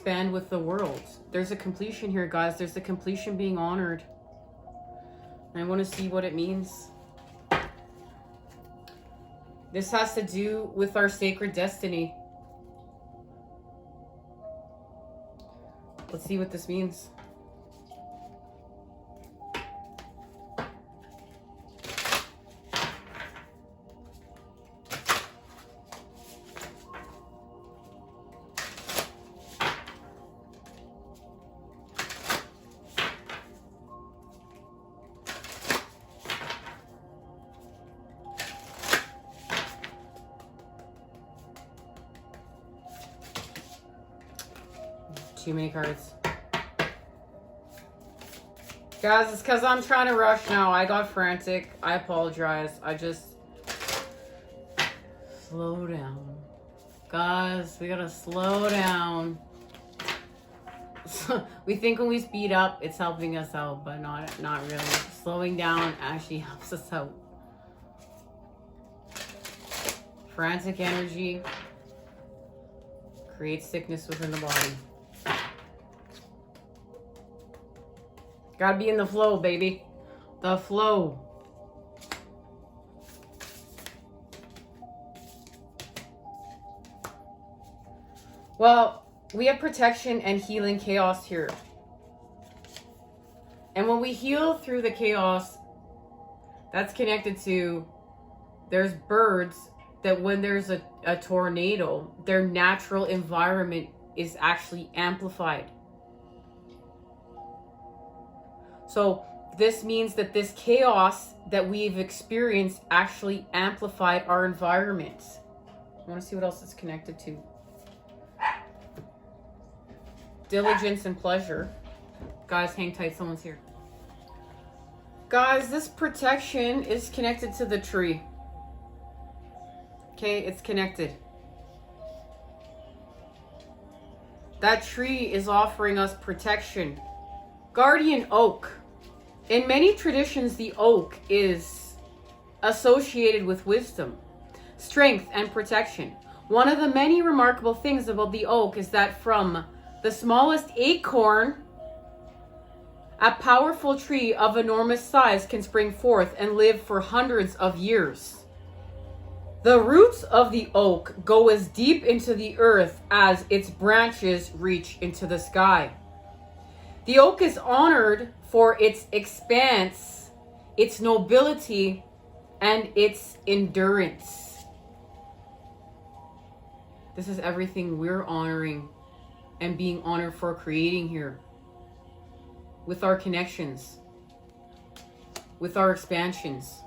expand with the world. There's a completion here, guys. There's a completion being honored. I want to see what it means. This has to do with our sacred destiny. Let's see what this means. Too many cards. Guys, it's because I'm trying to rush now. I got frantic. I apologize. I just... Slow down. Guys, we gotta slow down. We think when we speed up, it's helping us out, but not really. Slowing down actually helps us out. Frantic energy creates sickness within the body. Gotta be in the flow, baby. The flow. Well, we have protection and healing chaos here. And when we heal through the chaos, that's connected to, there's birds that when there's a tornado, their natural environment is actually amplified. So this means that this chaos that we've experienced actually amplified our environment. I want to see what else it's connected to. Diligence and pleasure. Guys, hang tight, someone's here. Guys, this protection is connected to the tree. Okay, it's connected. That tree is offering us protection. Guardian oak. In many traditions, the oak is associated with wisdom, strength, and protection. One of the many remarkable things about the oak is that from the smallest acorn, a powerful tree of enormous size can spring forth and live for hundreds of years. The roots of the oak go as deep into the earth as its branches reach into the sky. The oak is honored for its expanse, its nobility, and its endurance. This is everything we're honoring and being honored for creating here. With our connections, with our expansions.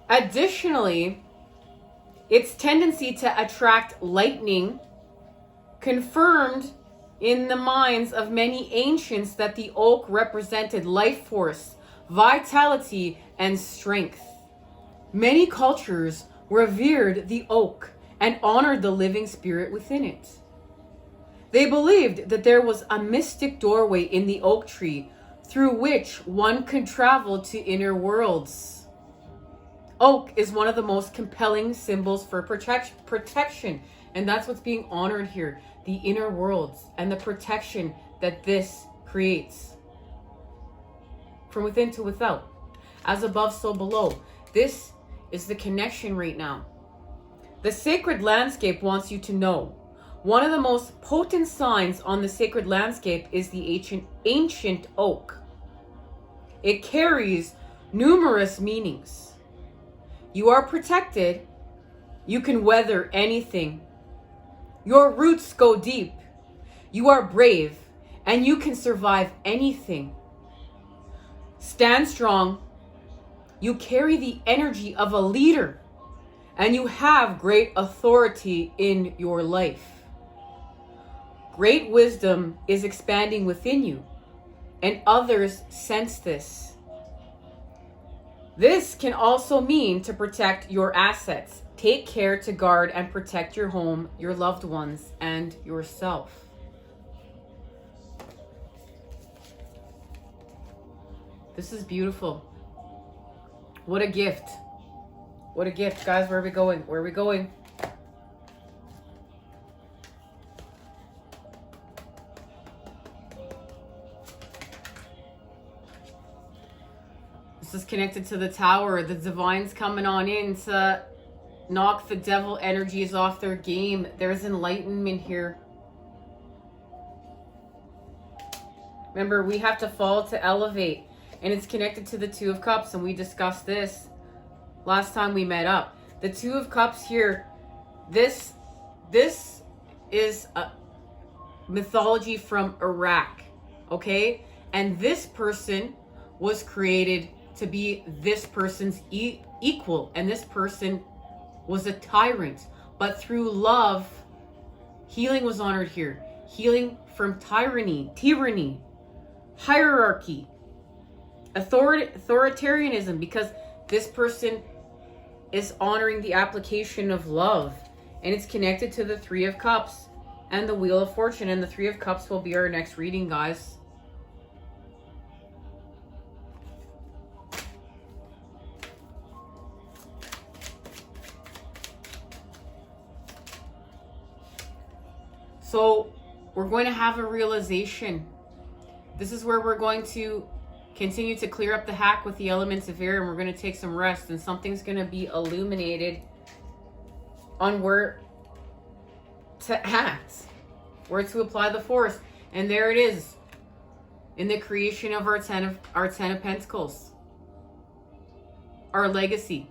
Additionally, its tendency to attract lightning confirmed in the minds of many ancients that the oak represented life force, vitality, and strength. Many cultures revered the oak and honored the living spirit within it. They believed that there was a mystic doorway in the oak tree through which one could travel to inner worlds. Oak is one of the most compelling symbols for protection, and that's what's being honored here. The inner worlds and the protection that this creates. From within to without. As above, so below. This is the connection right now. The sacred landscape wants you to know. One of the most potent signs on the sacred landscape is the ancient oak. It carries numerous meanings. You are protected. You can weather anything. Your roots go deep. You are brave, and you can survive anything. Stand strong. You carry the energy of a leader, and you have great authority in your life. Great wisdom is expanding within you, and others sense this. This can also mean to protect your assets. Take care to guard and protect your home, your loved ones, and yourself. This is beautiful. What a gift. What a gift. Guys, where are we going? Where are we going? This is connected to the Tower. The Divine's coming on in to knock the devil energies off their game. There's enlightenment here. Remember, we have to fall to elevate. And it's connected to the Two of Cups. And we discussed this last time we met up. The Two of Cups here. This is a mythology from Iraq. Okay? And this person was created to be this person's equal. And this person was a tyrant. But through love, healing was honored here. Healing from tyranny, hierarchy, authoritarianism, because this person is honoring the application of love. And it's connected to the Three of Cups and the Wheel of Fortune. And the Three of Cups will be our next reading, guys. So we're going to have a realization. This is where we're going to continue to clear up the hack with the elements of air, and we're going to take some rest, and something's going to be illuminated on where to act, where to apply the force. And there it is, in the creation of our Ten of Pentacles, our legacy.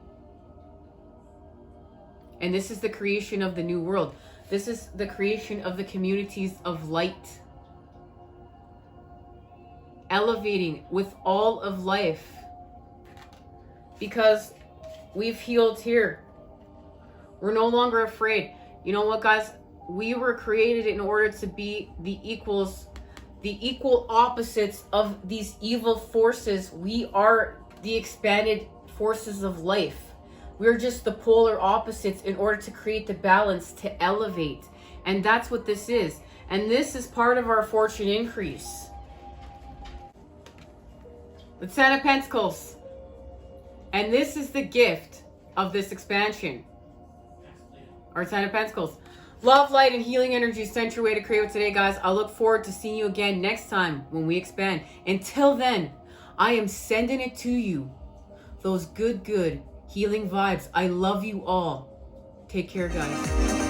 And this is the creation of the new world. This is the creation of the communities of light. Elevating with all of life. Because we've healed here. We're no longer afraid. You know what, guys? We were created in order to be the equals, the equal opposites of these evil forces. We are the expanded forces of life. We're just the polar opposites in order to create the balance, to elevate. And that's what this is. And this is part of our fortune increase. The Ten of Pentacles. And this is the gift of this expansion. Our Ten of Pentacles. Love, light, and healing energy sent your way to create today, guys. I look forward to seeing you again next time when we expand. Until then, I am sending it to you. Those good healing vibes. I love you all. Take care, guys.